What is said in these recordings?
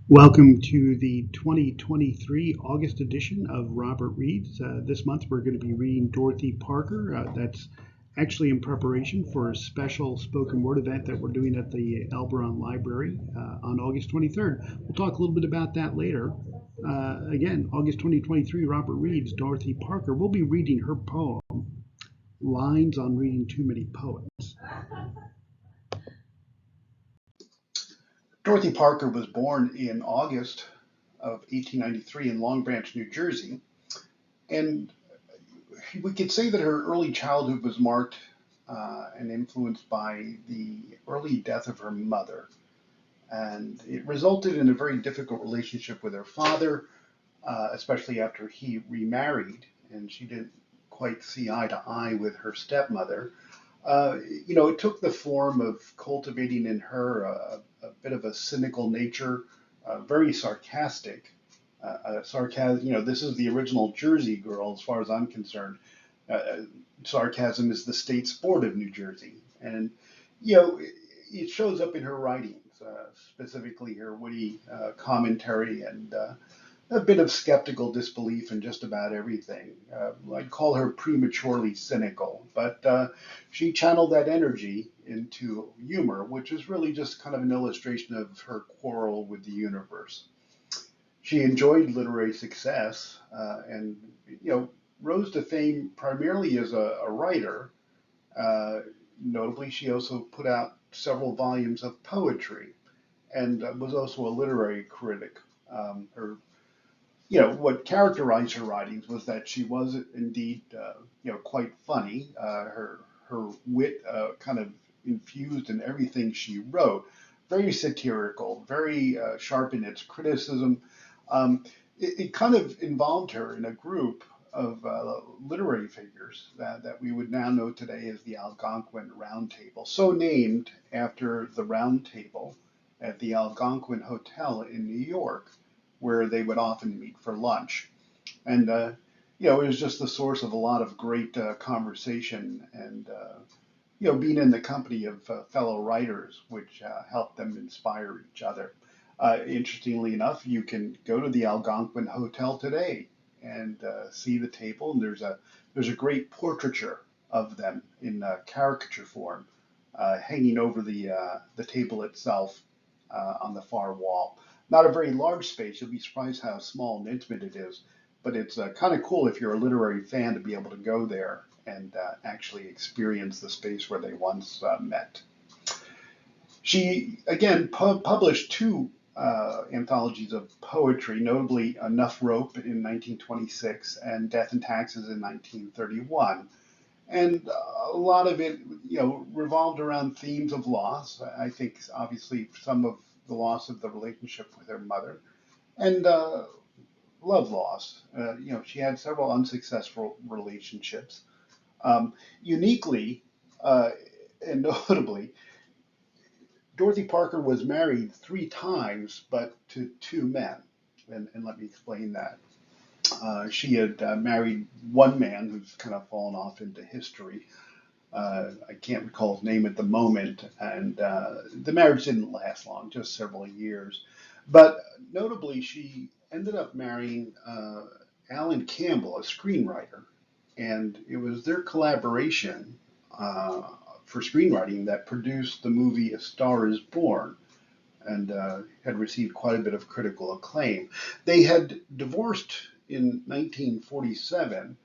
Welcome to the 2023 August edition of Robert Reads. This month we're going to be reading Dorothy Parker. That's actually in preparation for a special spoken word event that we're doing at the Elberon Library on August 23rd. We'll talk a little bit about that later. Again, August 2023, Robert Reads Dorothy Parker. We'll be reading her poem, Lines on Reading Too Many Poets. Dorothy Parker was born in August of 1893 in Long Branch, New Jersey, and we could say that her early childhood was marked and influenced by the early death of her mother. And it resulted in a very difficult relationship with her father, especially after he remarried, and she didn't quite see eye to eye with her stepmother. It took the form of cultivating in her a bit of a cynical nature, very sarcastic. Sarcasm, this is the original Jersey Girl as far as I'm concerned. Sarcasm is the state sport of New Jersey. And, it shows up in her writings, specifically her witty commentary and a bit of skeptical disbelief in just about everything. I'd call her prematurely cynical, but she channeled that energy into humor, which is really just kind of an illustration of her quarrel with the universe. She enjoyed literary success and, rose to fame primarily as a writer. Uh, Notably, she also put out several volumes of poetry and was also a literary critic. Her what characterized her writings was that she was indeed, quite funny. Her wit kind of infused in everything she wrote. Very satirical, very sharp in its criticism. It kind of involved her in a group of literary figures that we would now know today as the Algonquin Round Table, so named after the Round Table at the Algonquin Hotel in New York, where they would often meet for lunch. And, it was just the source of a lot of great conversation and, being in the company of fellow writers, which helped them inspire each other. Interestingly enough, you can go to the Algonquin Hotel today and see the table, and there's a great portraiture of them in caricature form, hanging over the table itself on the far wall. Not a very large space. You'll be surprised how small and intimate it is, but it's kind of cool if you're a literary fan to be able to go there and actually experience the space where they once met. She again published two anthologies of poetry, notably Enough Rope in 1926 and Death and Taxes in 1931. And a lot of it, revolved around themes of loss. I think obviously some of the loss of the relationship with her mother and love loss. She had several unsuccessful relationships. Uniquely and notably, Dorothy Parker was married three times, but to two men. And let me explain that. She had married one man who's kind of fallen off into history. I can't recall his name at the moment, and the marriage didn't last long, just several years. But notably, she ended up marrying Alan Campbell, a screenwriter, and it was their collaboration for screenwriting that produced the movie A Star Is Born, and had received quite a bit of critical acclaim. They had divorced in 1947,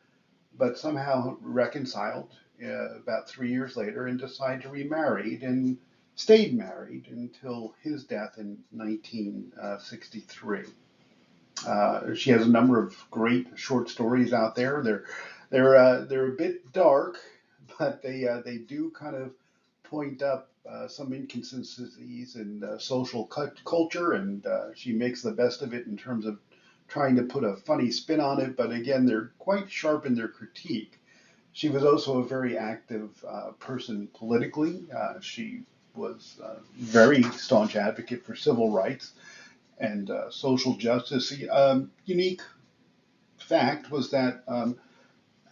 but somehow reconciled about 3 years later and decided to remarry and stayed married until his death in 1963. She has a number of great short stories out there. They're a bit dark, but they do kind of point up some inconsistencies in social culture, and she makes the best of it in terms of trying to put a funny spin on it. But again, they're quite sharp in their critique. She was also a very active person politically. She was a very staunch advocate for civil rights and social justice. The unique fact was that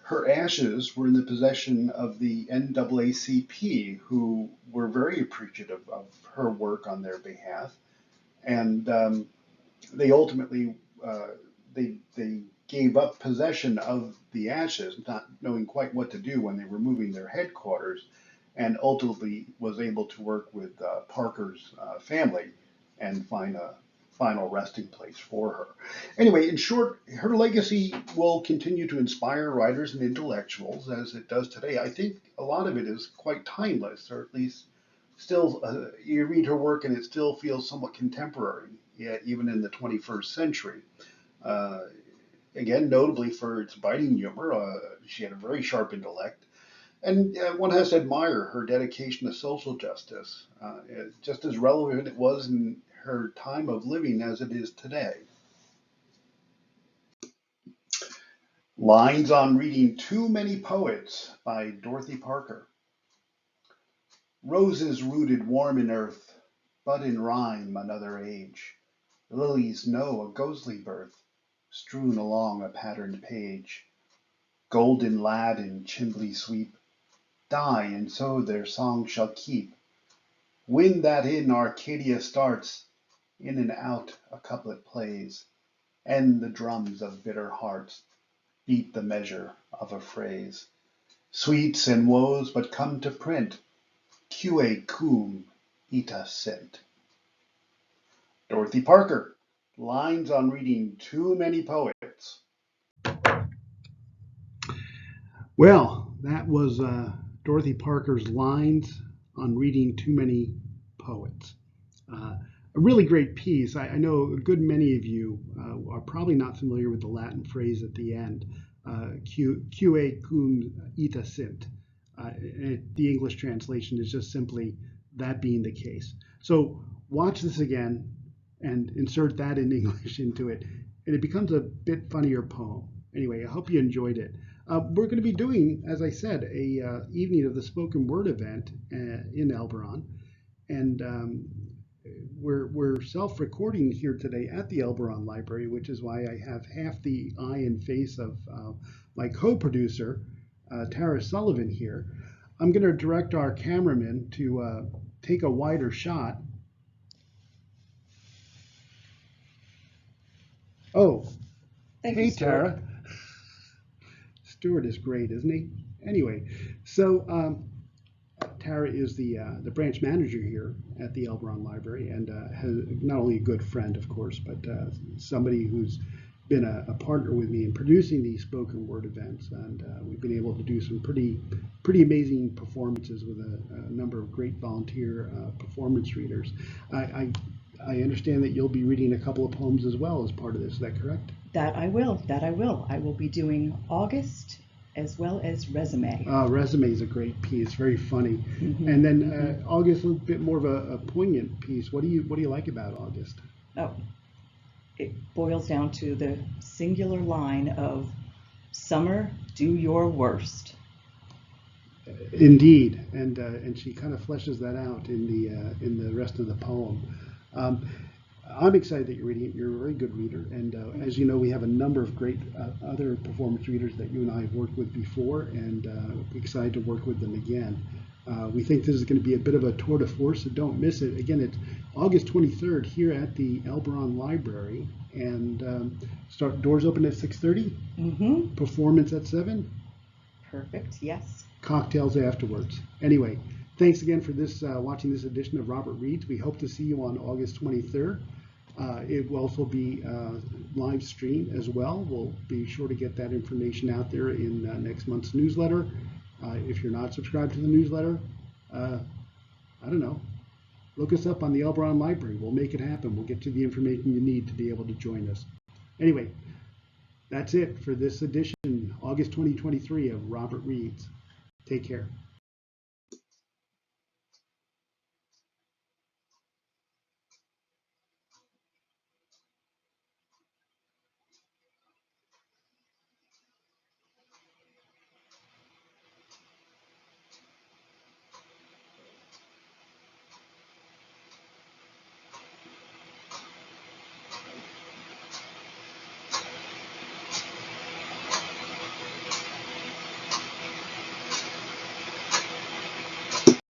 her ashes were in the possession of the NAACP, who were very appreciative of her work on their behalf. And They ultimately they gave up possession of the ashes, not knowing quite what to do when they were moving their headquarters, and ultimately was able to work with Parker's family and find a final resting place for her. Anyway, in short, her legacy will continue to inspire writers and intellectuals as it does today. I think a lot of it is quite timeless, or at least still, you read her work and it still feels somewhat contemporary, yeah, even in the 21st century. Uh, Again, notably for its biting humor, she had a very sharp intellect, and one has to admire her dedication to social justice. It's just as relevant it was in her time of living as it is today. Lines on Reading Too Many Poets by Dorothy Parker. Roses rooted warm in earth, bud in rhyme another age. Lilies know a ghostly birth, strewn along a patterned page. Golden lad and chimbly sweep, die and so their song shall keep. Wind that in Arcadia starts, in and out a couplet plays, and the drums of bitter hearts beat the measure of a phrase. Sweets and woes but come to print, que cum ita sint. Dorothy Parker, Lines on Reading Too Many Poets. Well, that was Dorothy Parker's Lines on Reading Too Many Poets. A really great piece. I know a good many of you are probably not familiar with the Latin phrase at the end, que cum ita sint. The English translation is just simply that being the case. So watch this again and insert that in English into it, and it becomes a bit funnier poem. Anyway, I hope you enjoyed it. We're going to be doing, as I said, a evening of the spoken word event in Elberon, and we're self-recording here today at the Elberon Library, which is why I have half the eye and face of my co-producer, Tara Sullivan here. I'm going to direct our cameraman to take a wider shot. Oh, Thank hey, you, Stuart. Tara. Stuart is great, isn't he? Anyway, so Tara is the branch manager here at the Elberon Library, and has not only a good friend, of course, but somebody who's been a partner with me in producing these spoken word events, and we've been able to do some pretty amazing performances with a number of great volunteer performance readers. I understand that you'll be reading a couple of poems as well as part of this. Is that correct? That I will. I will be doing August as well as Resume. Resume is a great piece, very funny. Mm-hmm. And then August, a little bit more of a poignant piece. What do you like about August? Oh, it boils down to the singular line of "Summer, do your worst." Indeed, and she kind of fleshes that out in the rest of the poem. Um, I'm excited that you're reading it. You're a very good reader, and as you know, we have a number of great other performance readers that you and I have worked with before, and excited to work with them again. We think this is going to be a bit of a tour de force, so don't miss it. Again, it's August 23rd here at the Elberon Library, and doors open at 6:30. Mm-hmm. Performance at 7. Perfect. Yes. Cocktails afterwards. Anyway, thanks again for watching this edition of Robert Reads. We hope to see you on August 23rd. It will also be live streamed as well. We'll be sure to get that information out there in next month's newsletter. If you're not subscribed to the newsletter, I don't know, look us up on the Elberon Library. We'll make it happen. We'll get you the information you need to be able to join us. Anyway, that's it for this edition, August 2023 of Robert Reads. Take care.